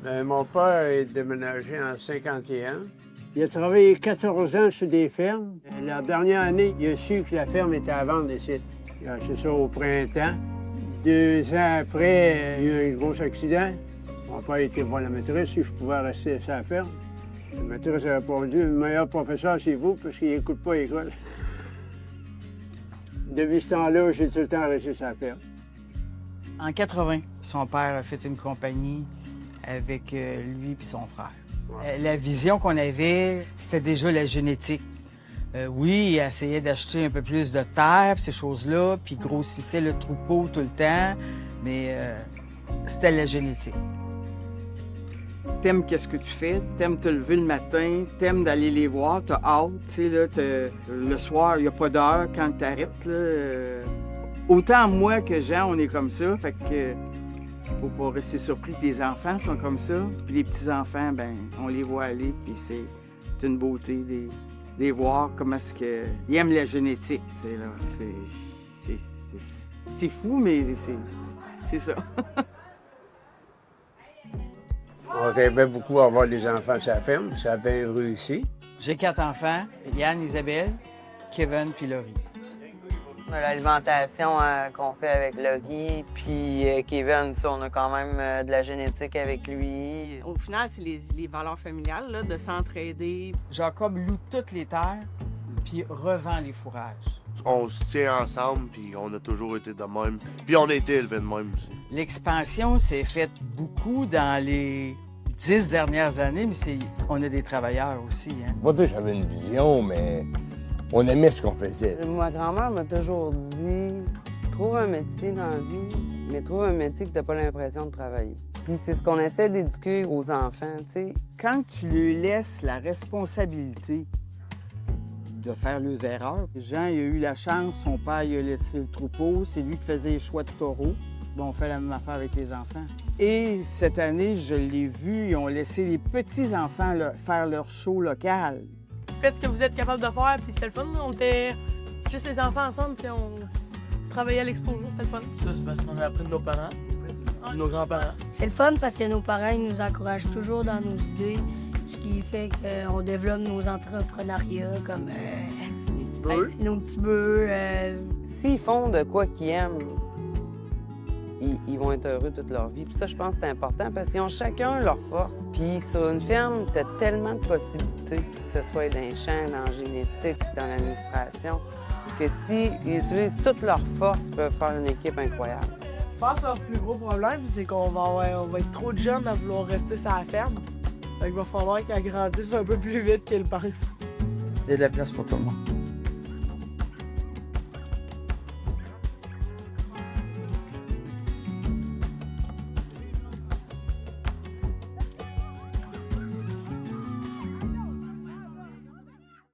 Mon père est déménagé en 51. Il a travaillé 14 ans sur des fermes. La dernière année, il a su que la ferme était à vendre ici. Il a acheté ça au printemps. 2 ans après, il y a eu un gros accident. Mon père était voir la maîtresse si je pouvais rester sur la ferme. La maîtresse a répondu, le meilleur professeur, c'est vous, parce qu'il n'écoute pas l'école. Depuis ce temps-là, j'ai tout le temps resté sur la ferme. En 80, son père a fait une compagnie avec lui et son frère. La vision qu'on avait, c'était déjà la génétique. Oui, il essayait d'acheter un peu plus de terre, pis ces choses-là, puis grossissait le troupeau tout le temps, mais c'était la génétique. T'aimes qu'est-ce que tu fais, t'aimes te lever le matin, t'aimes d'aller les voir, t'as hâte, tu sais, là, le soir, il n'y a pas d'heure quand t'arrêtes, là. Autant moi que Jean, on est comme ça, fait que faut pas rester surpris que les enfants sont comme ça. Puis les petits-enfants, ben on les voit aller, puis c'est une beauté de les voir, comment est-ce que... Ils aiment la génétique, tu sais, là. C'est fou, mais c'est ça. On rêvait beaucoup d'avoir des enfants sur la ferme. Ça a bien réussi. J'ai 4 enfants, Yann, Isabelle, Kevin puis Laurie. L'alimentation qu'on fait avec Laurie, puis Kevin, ça, on a quand même de la génétique avec lui. Au final, c'est les valeurs familiales, là, de s'entraider. Jacob loue toutes les terres, puis revend les fourrages. On se tient ensemble, puis on a toujours été de même. Puis on a été élevés de même aussi. L'expansion s'est faite beaucoup dans les 10 dernières années, mais on a des travailleurs aussi. Hein? Je vais pas dire que j'avais une vision, mais on aimait ce qu'on faisait. Ma grand-mère m'a toujours dit « Trouve un métier dans la vie, mais trouve un métier que t'as pas l'impression de travailler. » Puis c'est ce qu'on essaie d'éduquer aux enfants, tu sais. Quand tu lui laisses la responsabilité de faire leurs erreurs, Jean, il a eu la chance, son père, il a laissé le troupeau, c'est lui qui faisait les choix de taureaux. Bon, on fait la même affaire avec les enfants. Et cette année, je l'ai vu, ils ont laissé les petits-enfants faire leur show local. Faites ce que vous êtes capable de faire, puis c'était le fun. On était juste les enfants ensemble, puis on travaillait à l'expo, c'était le fun. Ça, c'est parce qu'on a appris de nos parents, de nos grands-parents. C'est le fun parce que nos parents ils nous encouragent toujours dans nos idées, ce qui fait qu'on développe nos entrepreneuriats comme nos petits bœufs. S'ils font de quoi qu'ils aiment, ils vont être heureux toute leur vie. Puis ça, je pense que c'est important parce qu'ils ont chacun leur force. Puis sur une ferme, tu as tellement de possibilités, que ce soit dans les champs, dans la génétique, dans l'administration, que s'ils utilisent toutes leurs forces, ils peuvent faire une équipe incroyable. Je pense que leur plus gros problème, c'est qu'on va être trop de jeunes à vouloir rester sur la ferme. Fait qu'il va falloir qu'ils agrandissent un peu plus vite qu'ils le pensent. Il y a de la place pour tout le monde.